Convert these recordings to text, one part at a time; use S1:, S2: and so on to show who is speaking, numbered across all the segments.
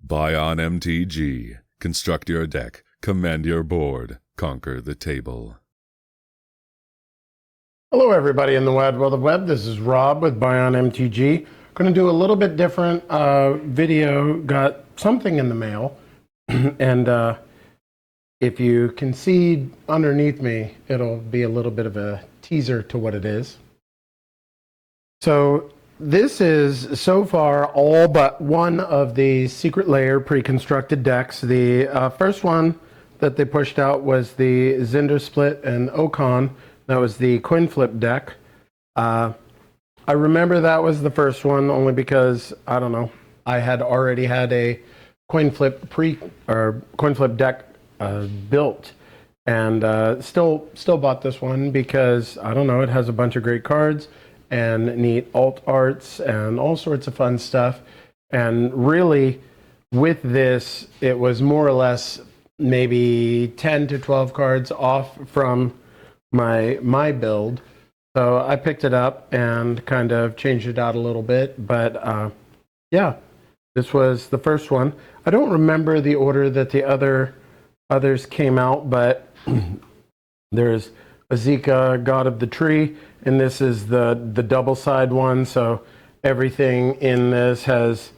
S1: Buy on MTG. Construct your deck. Command your board. Conquer the table.
S2: Hello everybody in the wide world of web. This is Rob with Buy on MTG. Going to do a little bit different video. Got something in the mail. And if you can see underneath me, it'll be a little bit of a teaser to what it is. So this is so far all but one of the Secret Lair pre-constructed decks. The first one that they pushed out was the Zinder Split and Ocon. That was the coin flip deck. I remember that was the first one only because, I don't know, I had already had a coin flip deck built, and still bought this one because, I don't know, it has a bunch of great cards and neat alt arts and all sorts of fun stuff. And really, with this, it was more or less maybe 10 to 12 cards off from my build. So I picked it up and kind of changed it out a little bit. But yeah, this was the first one. I don't remember the order that the others came out, but there's Azika, God of the Tree, and this is the double side one. So everything in this has,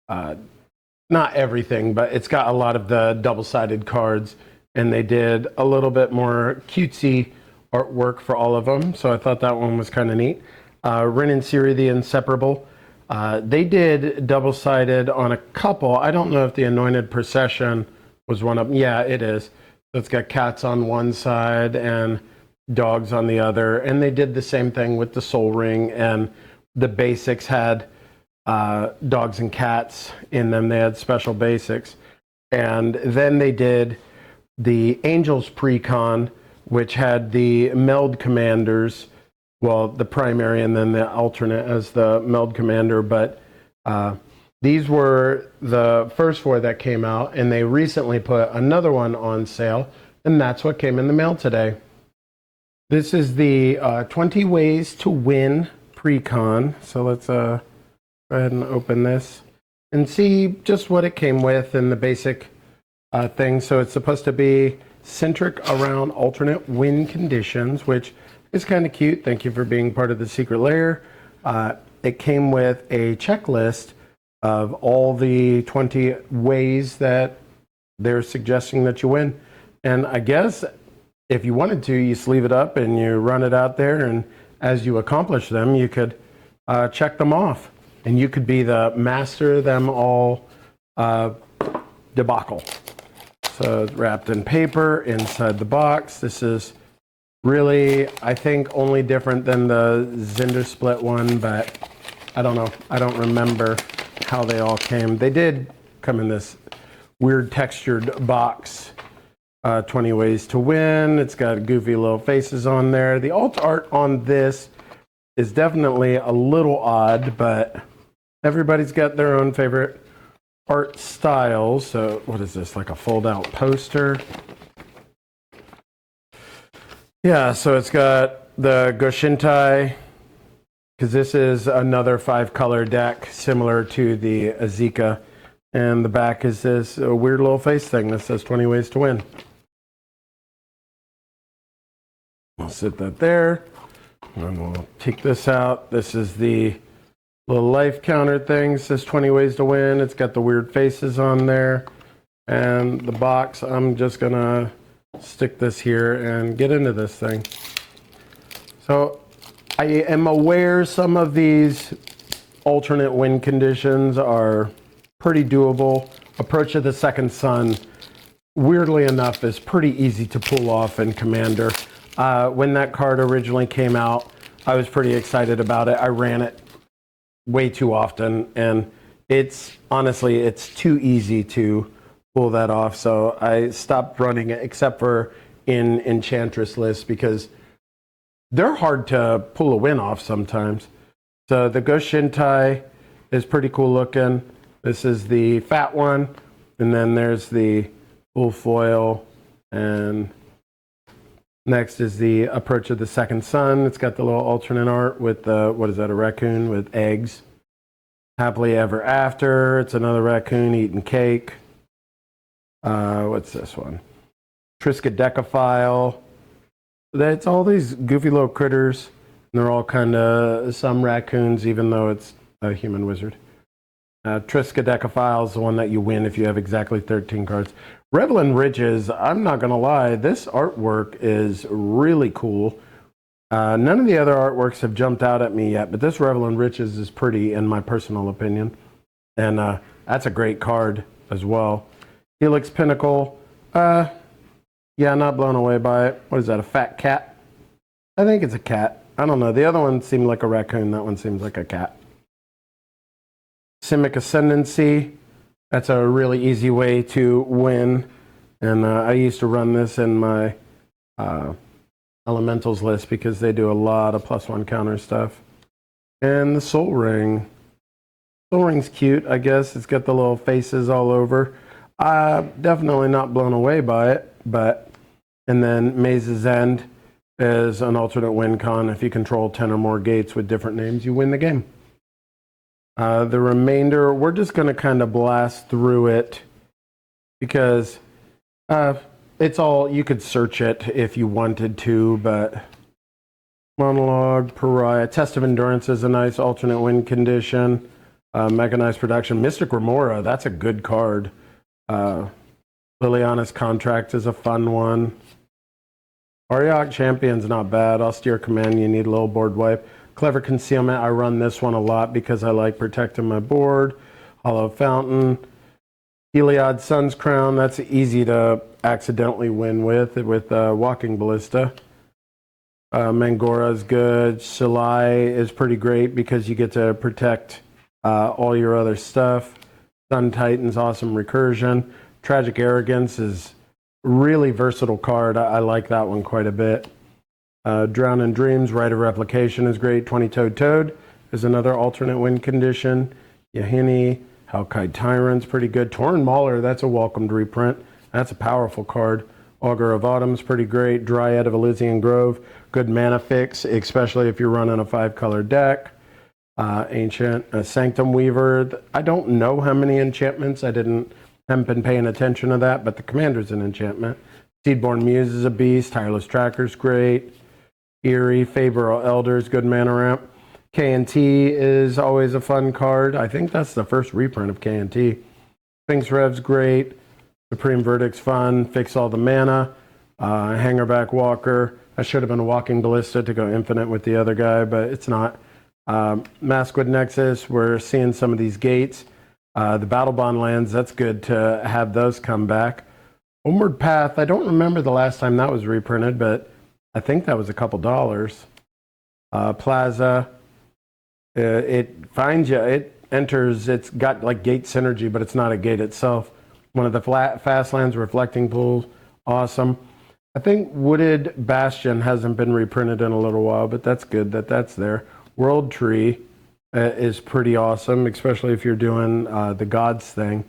S2: not everything, but it's got a lot of the double-sided cards, and they did a little bit more cutesy artwork for all of them. So I thought that one was kind of neat. Rin and Siri, the Inseparable. They did double-sided on a couple. I don't know if the Anointed Procession was one of them. Yeah, it is. So it's got cats on one side and dogs on the other. And they did the same thing with the Soul Ring, and the basics had dogs and cats in them. They had special basics. And then they did the Angels Pre-con, which had the Meld Commanders, well, the primary and then the alternate as the Meld Commander. But these were the first four that came out, and they recently put another one on sale, and that's what came in the mail today. This is the 20 Ways to Win Pre-con. So let's go ahead and open this and see just what it came with and the basic thing. So it's supposed to be centric around alternate win conditions, which is kind of cute. Thank you for being part of the Secret Lair. It came with a checklist of all the 20 ways that they're suggesting that you win. And I guess if you wanted to, you sleeve it up and you run it out there, and as you accomplish them, you could check them off. And you could be the master of them all debacle. So it's wrapped in paper inside the box. This is really, I think, only different than the Zinder Split one, but I don't know. I don't remember how they all came. They did come in this weird textured box. 20 Ways to Win. It's got goofy little faces on there. The alt art on this is definitely a little odd, but everybody's got their own favorite art styles. So what is this, like a fold-out poster? Yeah, so it's got the Goshintai, because this is another 5-color deck similar to the Azika. And the back is this weird little face thing that says 20 Ways to Win. I'll sit that there, and we'll take this out. This is the little life counter thing. It says 20 Ways to Win. It's got the weird faces on there. And the box, I'm just going to stick this here and get into this thing. So I am aware some of these alternate win conditions are pretty doable. Approach of the Second Sun, weirdly enough, is pretty easy to pull off in Commander. When that card originally came out, I was pretty excited about it. I ran it way too often, and it's honestly, it's too easy to pull that off. So I stopped running it, except for in Enchantress lists, because they're hard to pull a win off sometimes. So the Goshintai is pretty cool looking. This is the fat one, and then there's the full foil, and next is the Approach of the Second Sun. It's got the little alternate art with the, what is that, a raccoon with eggs. Happily Ever After. It's another raccoon eating cake. What's this one? Triskaidekaphile. It's all these goofy little critters. And they're all kind of some raccoons, even though it's a human wizard. Triskaidekaphile is the one that you win if you have exactly 13 cards. Revelin Riches, I'm not going to lie, this artwork is really cool. None of the other artworks have jumped out at me yet, but this Revelin Riches is pretty, in my personal opinion. And that's a great card as well. Helix Pinnacle, yeah, not blown away by it. What is that, a fat cat? I think it's a cat. I don't know. The other one seemed like a raccoon. That one seems like a cat. Simic Ascendancy. That's a really easy way to win. And I used to run this in my Elementals list because they do a lot of +1 counter stuff. And the Soul Ring. Soul Ring's cute, I guess. It's got the little faces all over. Definitely not blown away by it. But, and then Maze's End is an alternate win con. If you control 10 or more gates with different names, you win the game. The remainder, we're just going to kind of blast through it because it's all, you could search it if you wanted to, but Monologue, Pariah, Test of Endurance is a nice alternate win condition. Mechanized Production, Mystic Remora, that's a good card. Liliana's Contract is a fun one. Ariok Champion's not bad. Austere Command, you need a little board wipe. Clever Concealment, I run this one a lot because I like protecting my board. Hollow Fountain. Heliod Sun's Crown, that's easy to accidentally win with Walking Ballista. Mangora's good. Shalai is pretty great because you get to protect all your other stuff. Sun Titan's awesome recursion. Tragic Arrogance is really versatile card. I like that one quite a bit. Drown in Dreams, Rite of Replication is great. 20-Toed Toad is another alternate win condition. Yahini, Hellkite Tyrant's pretty good. Torn Mauler, that's a welcomed reprint. That's a powerful card. Augur of Autumn's pretty great. Dryad of Elysian Grove, good mana fix, especially if you're running a 5-color deck. Ancient Sanctum Weaver. I don't know how many enchantments. Haven't been paying attention to that, but the commander's an enchantment. Seedborn Muse is a beast. Tireless Tracker's great. Eerie, Favorable Elders, good mana ramp. K&T is always a fun card. I think that's the first reprint of K&T. Sphinx Rev's great. Supreme Verdict's fun. Fix all the mana. Hangerback Walker. I should have been a Walking Ballista to go infinite with the other guy, but it's not. Maskwood Nexus, we're seeing some of these gates. The Battle Bond lands, that's good to have those come back. Homeward Path, I don't remember the last time that was reprinted, but I think that was a couple dollars. Plaza, it finds you, it enters, it's got like gate synergy, but it's not a gate itself. One of the fast lands, Reflecting Pools, awesome. I think Wooded Bastion hasn't been reprinted in a little while, but that's good that that's there. World Tree is pretty awesome, especially if you're doing the gods thing.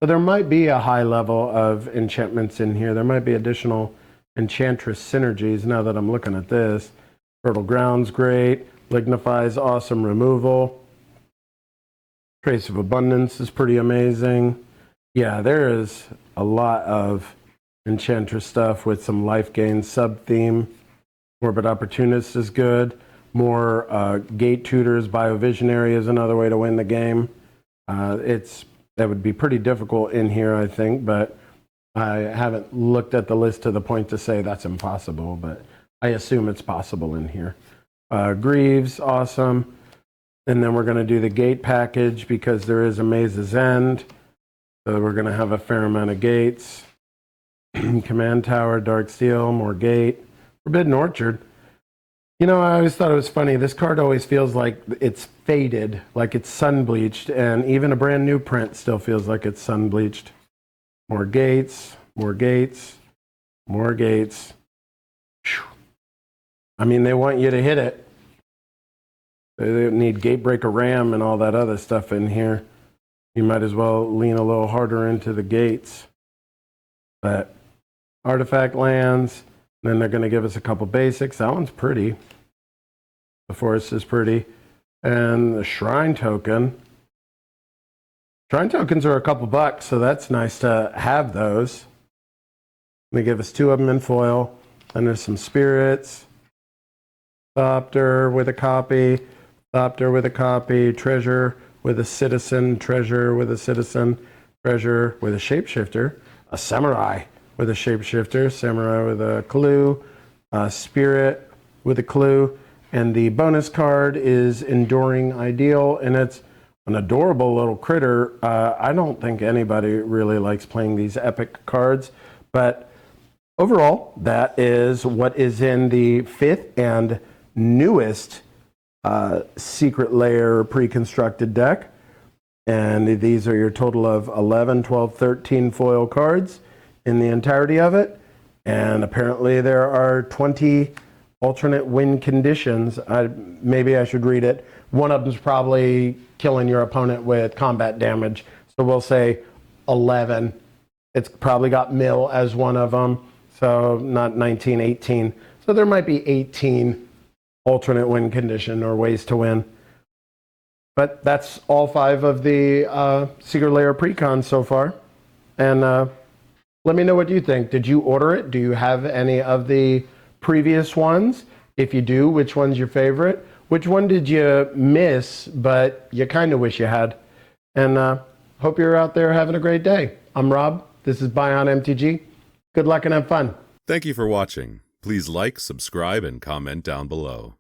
S2: But there might be a high level of enchantments in here. There might be additional Enchantress synergies now that I'm looking at this. Fertile Ground's great. Lignify's awesome removal. Trace of Abundance is pretty amazing. Yeah, there is a lot of Enchantress stuff with some life gain sub-theme. Morbid Opportunist is good. More Gate Tutors, Biovisionary is another way to win the game. That would be pretty difficult in here, I think, but I haven't looked at the list to the point to say that's impossible, but I assume it's possible in here. Greaves, awesome. And then we're going to do the Gate package because there is a Maze's End. So we're going to have a fair amount of gates. Command Tower, Dark Steel, more Gate. Forbidden Orchard. You know, I always thought it was funny. This card always feels like it's faded, like it's sun-bleached, and even a brand new print still feels like it's sun-bleached. More gates, more gates, more gates. Whew. I mean, they want you to hit it. They need Gatebreaker Ram and all that other stuff in here. You might as well lean a little harder into the gates. But artifact lands, then they're going to give us a couple basics. That one's pretty. The forest is pretty. And the shrine token. Shrine tokens are a couple bucks, so that's nice to have those. They give us 2 of them in foil, and there's some spirits. Thopter with a copy, Thopter with a copy, Treasure with a citizen, Treasure with a citizen, Treasure with a shapeshifter, a Samurai with a shapeshifter, Samurai with a clue, Spirit with a clue, and the bonus card is Enduring Ideal, and it's an adorable little critter. I don't think anybody really likes playing these epic cards, but overall, that is what is in the 5th and newest Secret Lair pre-constructed deck. And these are your total of 11, 12, 13 foil cards in the entirety of it. And apparently there are 20 alternate win conditions. Maybe I should read it. One of them's probably killing your opponent with combat damage. So we'll say 11. It's probably got mill as one of them. So not 19, 18. So there might be 18 alternate win condition or ways to win. But that's all 5 of the Secret Lair Pre-con so far. And let me know what you think. Did you order it? Do you have any of the previous ones? If you do, which one's your favorite? Which one did you miss, but you kind of wish you had? And hope you're out there having a great day. I'm Rob. This is Buy on MTG. Good luck and have fun.
S1: Thank you for watching. Please like, subscribe, and comment down below.